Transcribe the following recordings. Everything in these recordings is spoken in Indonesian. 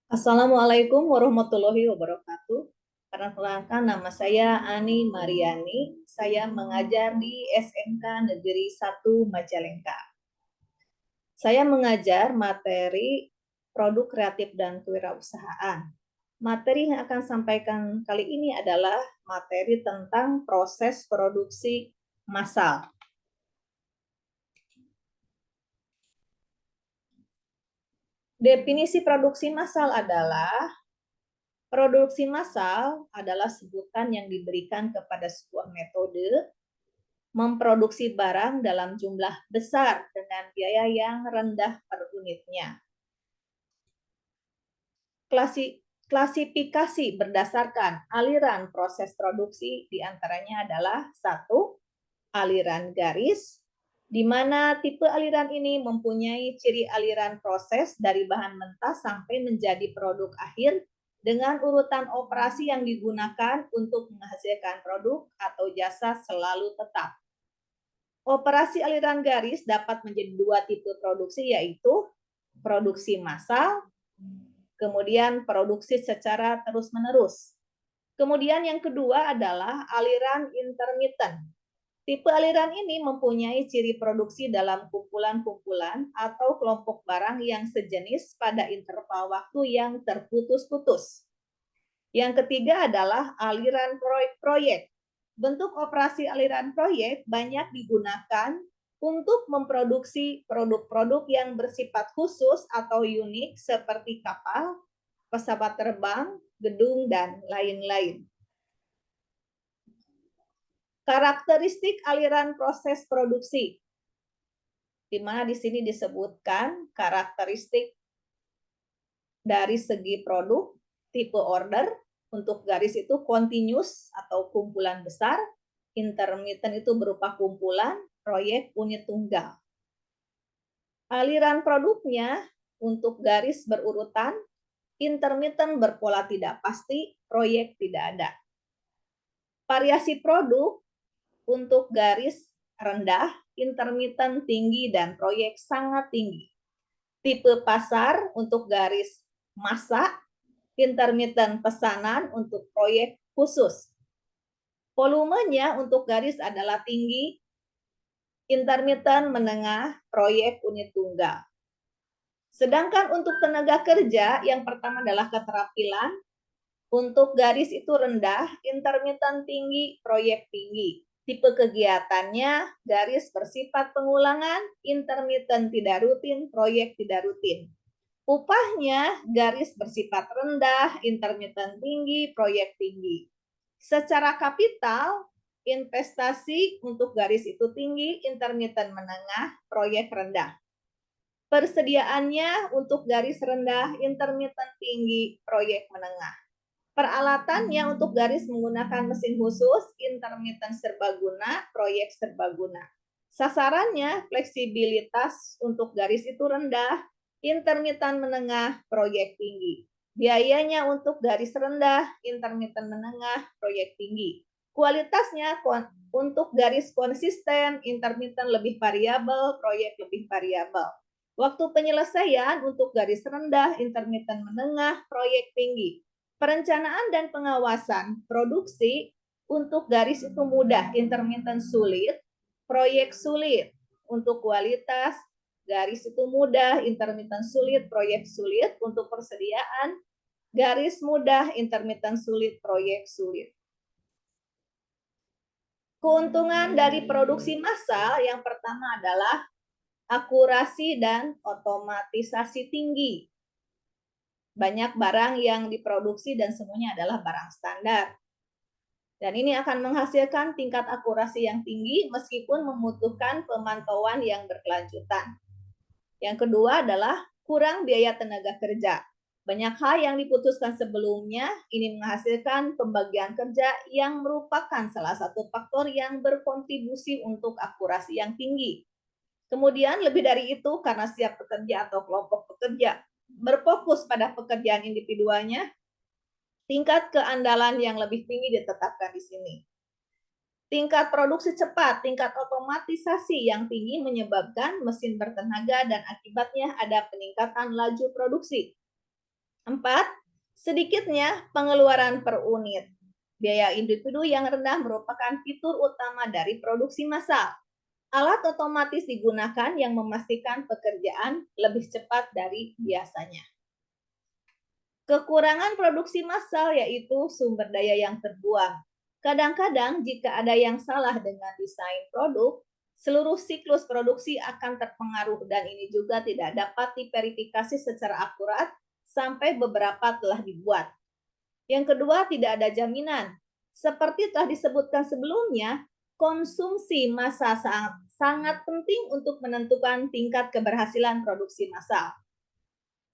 Assalamualaikum warahmatullahi wabarakatuh. Perkenalkan, nama saya Ani Mariani. Saya mengajar di SMK Negeri 1 Majalengka. Saya mengajar materi produk kreatif dan kewirausahaan. Materi yang akan sampaikan kali ini adalah materi tentang proses produksi massal. Definisi produksi massal adalah produksi massal adalah sebutan yang diberikan kepada sebuah metode memproduksi barang dalam jumlah besar dengan biaya yang rendah per unitnya. Klasifikasi berdasarkan aliran proses produksi diantaranya adalah 1. Aliran garis, di mana tipe aliran ini mempunyai ciri aliran proses dari bahan mentah sampai menjadi produk akhir dengan urutan operasi yang digunakan untuk menghasilkan produk atau jasa selalu tetap. Operasi aliran garis dapat menjadi dua tipe produksi, yaitu produksi massal, kemudian produksi secara terus-menerus. Kemudian yang kedua adalah aliran intermittent. Tipe aliran ini mempunyai ciri produksi dalam kumpulan-kumpulan atau kelompok barang yang sejenis pada interval waktu yang terputus-putus. Yang ketiga adalah aliran proyek. Bentuk operasi aliran proyek banyak digunakan untuk memproduksi produk-produk yang bersifat khusus atau unik seperti kapal, pesawat terbang, gedung, dan lain-lain. Karakteristik aliran proses produksi, di mana di sini disebutkan karakteristik dari segi produk, tipe order, untuk garis itu continuous atau kumpulan besar, intermittent itu berupa kumpulan, proyek unit tunggal. Aliran produknya untuk garis berurutan, intermittent berpola tidak pasti, proyek tidak ada. Variasi produk untuk garis rendah, intermittent tinggi, dan proyek sangat tinggi. Tipe pasar untuk garis massa, intermittent pesanan untuk proyek khusus. Volumenya untuk garis adalah tinggi, intermittent menengah, proyek unit tunggal. Sedangkan untuk tenaga kerja, yang pertama adalah keterampilan. Untuk garis itu rendah, intermittent tinggi, proyek tinggi. Tipe kegiatannya, garis bersifat pengulangan, intermittent tidak rutin, proyek tidak rutin. Upahnya, garis bersifat rendah, intermittent tinggi, proyek tinggi. Secara kapital, investasi untuk garis itu tinggi, intermittent menengah, proyek rendah. Persediaannya untuk garis rendah, intermittent tinggi, proyek menengah. Peralatannya untuk garis menggunakan mesin khusus, intermittent serbaguna, proyek serbaguna. Sasarannya fleksibilitas untuk garis itu rendah, intermittent menengah, proyek tinggi. Biayanya untuk garis rendah, intermittent menengah, proyek tinggi. Kualitasnya untuk garis konsisten, intermittent lebih variabel, proyek lebih variabel. Waktu penyelesaian untuk garis rendah, intermittent menengah, proyek tinggi. Perencanaan dan pengawasan produksi untuk garis itu mudah, intermittent sulit, proyek sulit. Untuk kualitas, garis itu mudah, intermittent sulit, proyek sulit. Untuk persediaan, garis mudah, intermittent sulit, proyek sulit. Keuntungan dari produksi massal yang pertama adalah akurasi dan otomatisasi tinggi. Banyak barang yang diproduksi dan semuanya adalah barang standar. Dan ini akan menghasilkan tingkat akurasi yang tinggi meskipun membutuhkan pemantauan yang berkelanjutan. Yang kedua adalah kurang biaya tenaga kerja. Banyak hal yang diputuskan sebelumnya, ini menghasilkan pembagian kerja yang merupakan salah satu faktor yang berkontribusi untuk akurasi yang tinggi. Kemudian lebih dari itu, karena setiap pekerja atau kelompok pekerja berfokus pada pekerjaan individualnya, tingkat keandalan yang lebih tinggi ditetapkan di sini. Tingkat produksi cepat, tingkat otomatisasi yang tinggi menyebabkan mesin bertenaga dan akibatnya ada peningkatan laju produksi. 4. Sedikitnya pengeluaran per unit. Biaya individu yang rendah merupakan fitur utama dari produksi massal. Alat otomatis digunakan yang memastikan pekerjaan lebih cepat dari biasanya. Kekurangan produksi massal yaitu sumber daya yang terbuang. Kadang-kadang jika ada yang salah dengan desain produk, seluruh siklus produksi akan terpengaruh dan ini juga tidak dapat diverifikasi secara akurat sampai beberapa telah dibuat. Yang kedua, tidak ada jaminan. Seperti telah disebutkan sebelumnya, konsumsi massa sangat penting untuk menentukan tingkat keberhasilan produksi massal.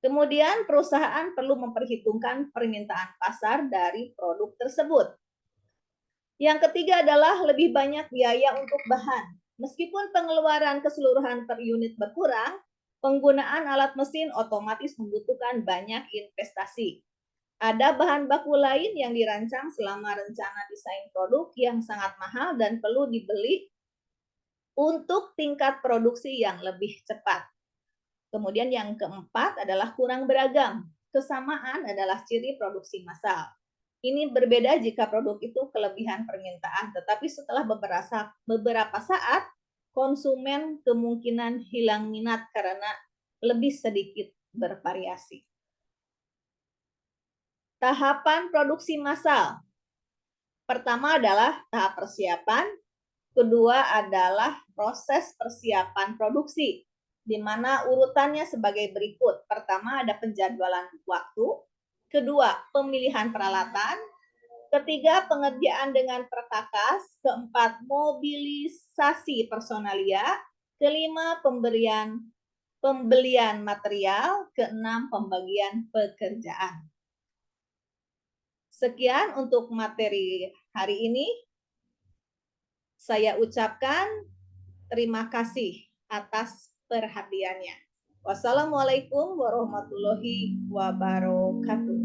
Kemudian perusahaan perlu memperhitungkan permintaan pasar dari produk tersebut. Yang ketiga adalah lebih banyak biaya untuk bahan. Meskipun pengeluaran keseluruhan per unit berkurang, penggunaan alat mesin otomatis membutuhkan banyak investasi. Ada bahan baku lain yang dirancang selama rencana desain produk yang sangat mahal dan perlu dibeli untuk tingkat produksi yang lebih cepat. Kemudian yang keempat adalah kurang beragam. Kesamaan adalah ciri produksi massal. Ini berbeda jika produk itu kelebihan permintaan, tetapi setelah beberapa saat, konsumen kemungkinan hilang minat karena lebih sedikit bervariasi. Tahapan produksi massal. Pertama adalah tahap persiapan, kedua adalah proses persiapan produksi, di mana urutannya sebagai berikut. Pertama ada penjadwalan waktu, kedua pemilihan peralatan, ketiga pengerjaan dengan perkakas, keempat mobilisasi personalia, kelima pembelian material, keenam pembagian pekerjaan. Sekian untuk materi hari ini. Saya ucapkan terima kasih atas perhatiannya. Wassalamualaikum warahmatullahi wabarakatuh.